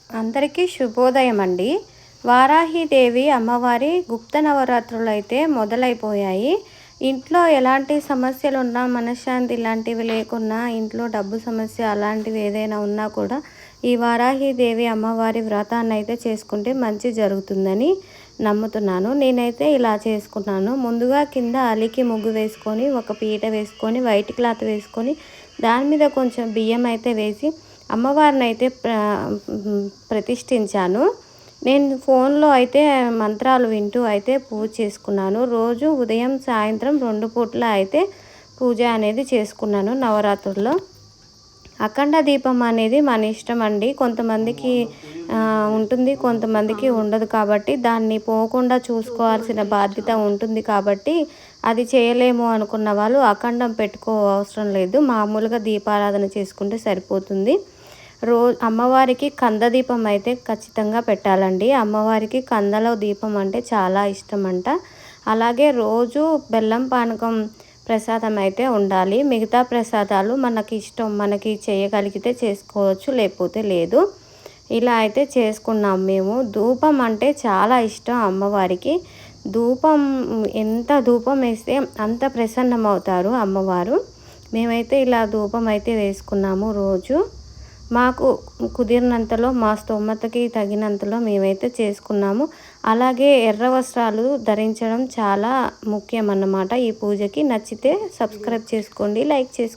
అందరికీ శుభోదయం అండి. వారాహిదేవి అమ్మవారి గుప్త నవరాత్రులు అయితే మొదలైపోయాయి. ఇంట్లో ఎలాంటి సమస్యలు ఉన్నా, మనశ్శాంతి ఇలాంటివి లేకున్నా, ఇంట్లో డబ్బు సమస్య అలాంటివి ఏదైనా ఉన్నా కూడా ఈ వారాహిదేవి అమ్మవారి వ్రతాన్ని అయితే చేసుకుంటే మంచి జరుగుతుందని నమ్ముతున్నాను. నేనైతే ఇలా చేసుకున్నాను. ముందుగా కింద అలికి ముగ్గు వేసుకొని, ఒక పీట వేసుకొని, వైట్ క్లాత్ వేసుకొని, దాని మీద కొంచెం బియ్యం అయితే వేసి అమ్మవారిని అయితే ప్రతిష్ఠించాను. నేను ఫోన్లో అయితే మంత్రాలు వింటూ అయితే పూజ చేసుకున్నాను. రోజు ఉదయం సాయంత్రం 2 పూట్ల అయితే పూజ అనేది చేసుకున్నాను నవరాత్రుల్లో. అఖండ దీపం అనేది మన ఇష్టం అండి. కొంతమందికి ఉంటుంది, కొంతమందికి ఉండదు. కాబట్టి దాన్ని పోకుండా చూసుకోవాల్సిన బాధ్యత ఉంటుంది. కాబట్టి అది చేయలేము అనుకున్న వాళ్ళు అఖండం పెట్టుకోవసరం లేదు. మామూలుగా దీపారాధన చేసుకుంటే సరిపోతుంది. అమ్మవారికి కంద దీపం అయితే ఖచ్చితంగా పెట్టాలండి. అమ్మవారికి కందలో దీపం అంటే చాలా ఇష్టం అంట. అలాగే రోజు బెల్లం పానకం ప్రసాదం అయితే ఉండాలి. మిగతా ప్రసాదాలు మనకి ఇష్టం, మనకి చేయగలిగితే చేసుకోవచ్చు, లేకపోతే లేదు. ఇలా అయితే చేసుకున్నాం మేము. ధూపం అంటే చాలా ఇష్టం అమ్మవారికి. ధూపం ఎంత ధూపం వేస్తే అంత ప్రసన్నమవుతారు అమ్మవారు. మేమైతే ఇలా ధూపం అయితే వేసుకున్నాము రోజు. మాకు కుదిరినంతలో, మా స్తోమతకి తగినంతలో మేమైతే చేసుకున్నాము. అలాగే ఎర్ర వస్త్రాలు ధరించడం చాలా ముఖ్యం అన్నమాట ఈ పూజకి. నచ్చితే సబ్స్క్రైబ్ చేసుకోండి, లైక్ చేసుకోండి.